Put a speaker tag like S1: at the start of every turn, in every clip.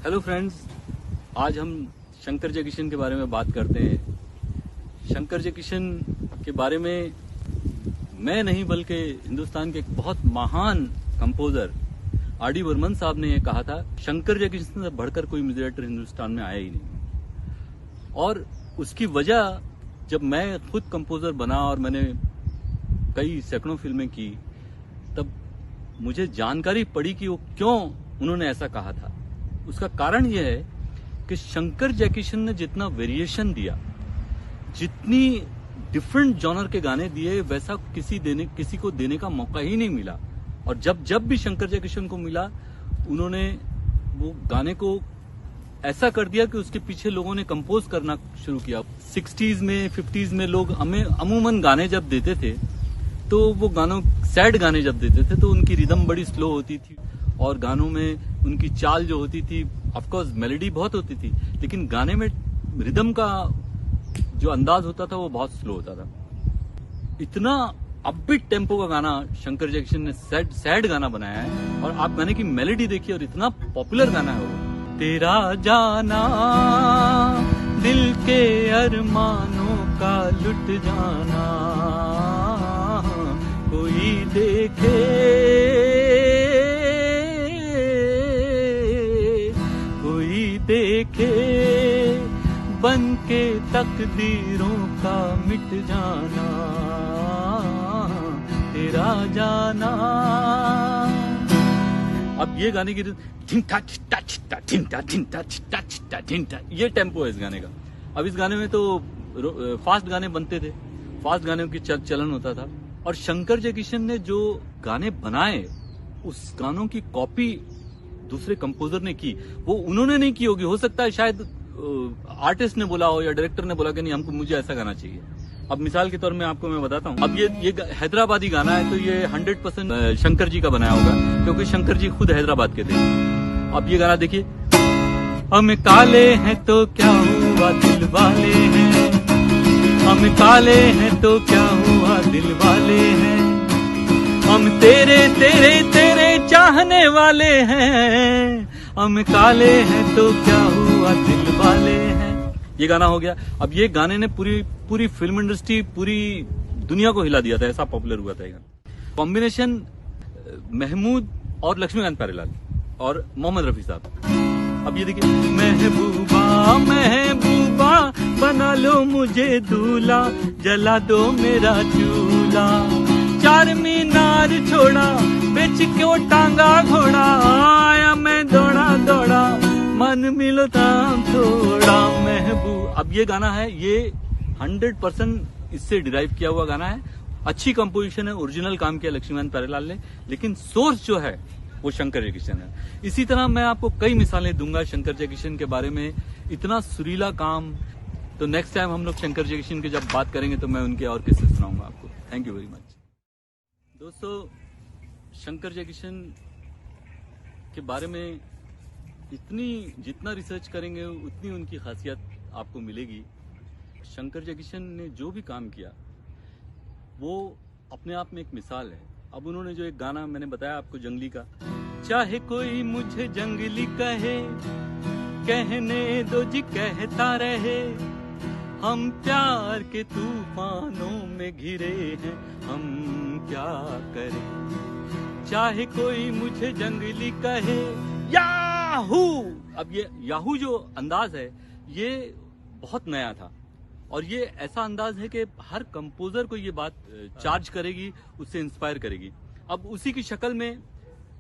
S1: Hello friends, आज हम शंकर जयकिशन के बारे में बात करते हैं। शंकर जयकिशन के बारे में मैं नहीं बल्कि हिंदुस्तान के एक बहुत महान कंपोजर आर डी बर्मन साहब ने यह कहा था, शंकर जयकिशन से बढ़कर कोई म्यूजिक डायरेक्टर हिंदुस्तान में आया ही नहीं। और उसकी वजह, जब मैं खुद कंपोजर बना और मैंने कई सैकड़ों फिल्में की, तब मुझे जानकारी पड़ी कि वो क्यों उन्होंने ऐसा कहा था। उसका कारण यह है कि शंकर जयकिशन ने जितना वेरिएशन दिया, जितनी डिफरेंट जॉनर के गाने दिए, वैसा किसी को देने का मौका ही नहीं मिला। और जब भी शंकर जयकिशन को मिला, उन्होंने वो गाने को ऐसा कर दिया कि उसके पीछे लोगों ने कंपोज करना शुरू किया। 60s में 50s में लोग हमें अमूमन गाने जब देते थे, तो वो सैड गाने जब देते थे तो उनकी रिदम बड़ी स्लो होती थी और गानों में उनकी चाल जो होती थी, ऑफ कोर्स मेलोडी बहुत होती थी, लेकिन गाने में रिदम का जो अंदाज होता था वो बहुत स्लो होता था। इतना अपबीट टेम्पो का गाना शंकर जयकिशन ने सैड गाना बनाया है, और आप गाने की मेलोडी देखिए और इतना पॉपुलर गाना है वो। तेरा जाना दिल के अरमानों का लुट जाना, कोई देखे देखे, बन के तकदीरों का मिट जाना, तेरा जाना। अब ये गाने की ढिंटा छिट्टा छिट्टा ढिंटा ढिंटा छिट्टा छिट्टा ढिंटा, ये टेम्पो है इस गाने का। अब इस गाने में तो फास्ट गाने बनते थे, फास्ट गाने की चलन होता था, और शंकर जयकिशन ने जो गाने बनाए, उस गानों की कॉपी दूसरे कंपोजर ने की। वो उन्होंने नहीं की होगी, हो सकता है शायद आर्टिस्ट ने बोला हो या डायरेक्टर ने बोला कि नहीं, मुझे ऐसा गाना चाहिए। अब मिसाल के तौर में आपको मैं बताता हूँ, अब ये हैदराबादी गाना है, तो ये 100% शंकर जी का बनाया होगा, क्योंकि शंकर जी खुद हैदराबाद के थे। अब ये गाना देखिए, हम काले हैं तो क्या हुआ दिल वाले हैं, हम काले हैं तो क्या हुआ दिल वाले हैं, हम तेरे तेरे तेरे चाहने वाले हैं, हम काले हैं तो क्या हुआ दिल वाले हैं। ये गाना हो गया। अब ये गाने ने पूरी फिल्म इंडस्ट्री, पूरी दुनिया को हिला दिया था, ऐसा पॉपुलर हुआ था ये गाना। कॉम्बिनेशन महमूद और लक्ष्मीकांत प्यारेलाल और मोहम्मद रफी साहब। अब ये देखिए, महबूबा महबूबा बना लो मुझे दूल्हा, जला दो मेरा चूल्हा, चार मीनार छोड़ा बेच क्यों टांगा घोड़ा, आया मैं दौड़ा दौड़ा मन मिलता थोड़ा महबूब। अब ये गाना है, ये 100% इससे डिराइव किया हुआ गाना है। अच्छी कंपोजिशन है, ओरिजिनल काम किया लक्ष्मीकांत प्यारेलाल ने, लेकिन सोर्स जो है वो शंकर जयकिशन है। इसी तरह मैं आपको कई मिसालें दूंगा शंकर जयकिशन के बारे में, इतना सुरीला काम। तो नेक्स्ट टाइम हम लोग शंकर जयकिशन की जब बात करेंगे तो मैं उनके और किस्से सुनाऊंगा आपको। थैंक यू वेरी मच दोस्तों। शंकर जयकिशन के बारे में जितना रिसर्च करेंगे उतनी उनकी खासियत आपको मिलेगी। शंकर जयकिशन ने जो भी काम किया वो अपने आप में एक मिसाल है। अब उन्होंने जो एक गाना मैंने बताया आपको, जंगली का, चाहे कोई मुझे जंगली कहे, कहने दो जी कहता रहे, हम प्यार के तूफानों में घिरे हैं, हम क्या करें, चाहे कोई मुझे जंगली कहे, याहू। अब ये याहू जो अंदाज है, ये बहुत नया था, और ये ऐसा अंदाज है कि हर कंपोजर को ये बात चार्ज करेगी, उससे इंस्पायर करेगी। अब उसी की शक्ल में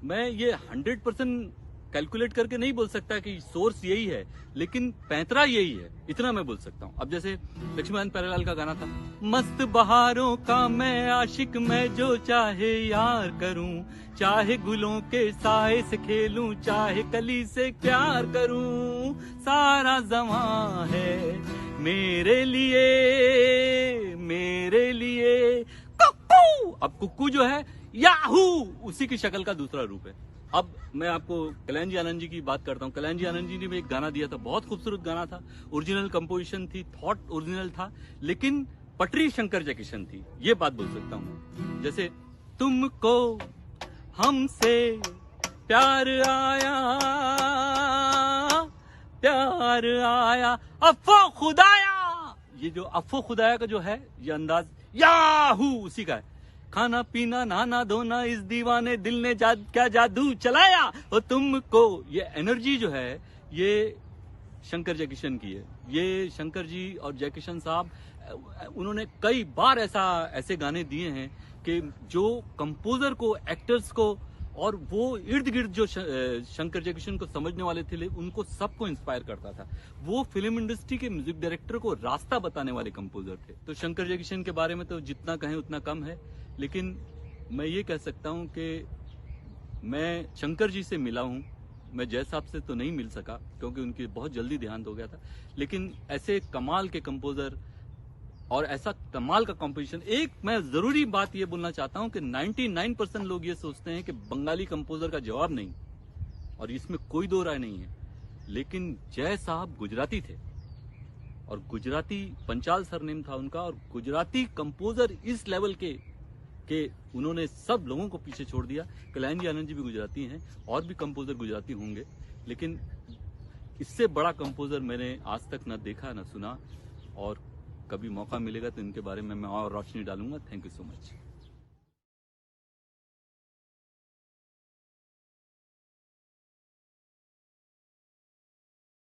S1: मैं ये 100% कैलकुलेट करके नहीं बोल सकता कि सोर्स यही है, लेकिन पैंतरा यही है, इतना मैं बोल सकता हूँ। अब जैसे लक्ष्मीकांत प्यारेलाल का गाना था, मस्त बहारों का मैं आशिक, मैं जो चाहे यार करूं, चाहे गुलों के साए से खेलूं, चाहे कली से प्यार करूं, सारा ज़मां है मेरे लिए मेरे लिए कुक्कू। अब कुक्कू जो है याहू, उसी की शक्ल का दूसरा रूप है। अब मैं आपको कल्याण जी आनंद जी की बात करता हूँ। कल्याण जी आनंद जी ने भी एक गाना दिया था, बहुत खूबसूरत गाना था, ओरिजिनल कंपोजिशन थी, थॉट ओरिजिनल था, लेकिन पटरी शंकर जयकिशन थी, ये बात बोल सकता हूँ। जैसे तुमको हमसे प्यार आया, प्यार आया अफ़ो खुदाया, ये जो अफ़ो खुदाया का जो है ये अंदाज याहू उसी का है। खाना पीना नहाना धोना इस दीवाने दिल ने क्या जादू चलाया और तुमको, ये एनर्जी जो है ये शंकर जयकिशन की है। ये शंकर जी और जयकिशन साहब उन्होंने कई बार ऐसे गाने दिए हैं कि जो कंपोजर को, एक्टर्स को और वो इर्द गिर्द जो शंकर जयकिशन को समझने वाले थे उनको सबको इंस्पायर करता था। वो फिल्म इंडस्ट्री के म्यूजिक डायरेक्टर को रास्ता बताने वाले कंपोजर थे। तो शंकर जयकिशन के बारे में तो जितना कहें उतना कम है, लेकिन मैं ये कह सकता हूं कि मैं शंकर जी से मिला हूं। मैं जय साहब से तो नहीं मिल सका क्योंकि उनकी बहुत जल्दी देहांत हो गया था, लेकिन ऐसे कमाल के कंपोजर और ऐसा कमाल का कॉम्पोजिशन। एक मैं जरूरी बात ये बोलना चाहता हूं कि 99% लोग ये सोचते हैं कि बंगाली कंपोजर का जवाब नहीं, और इसमें कोई दो राय नहीं है, लेकिन जय साहब गुजराती थे और गुजराती पंचाल सरनेम था उनका, और गुजराती कंपोजर इस लेवल के उन्होंने सब लोगों को पीछे छोड़ दिया। कल्याण जी आनंद जी भी गुजराती हैं और भी कंपोजर गुजराती होंगे, लेकिन इससे बड़ा कंपोजर मैंने आज तक ना देखा ना सुना, और कभी मौका मिलेगा तो इनके बारे में मैं और रोशनी डालूंगा। Thank you so much.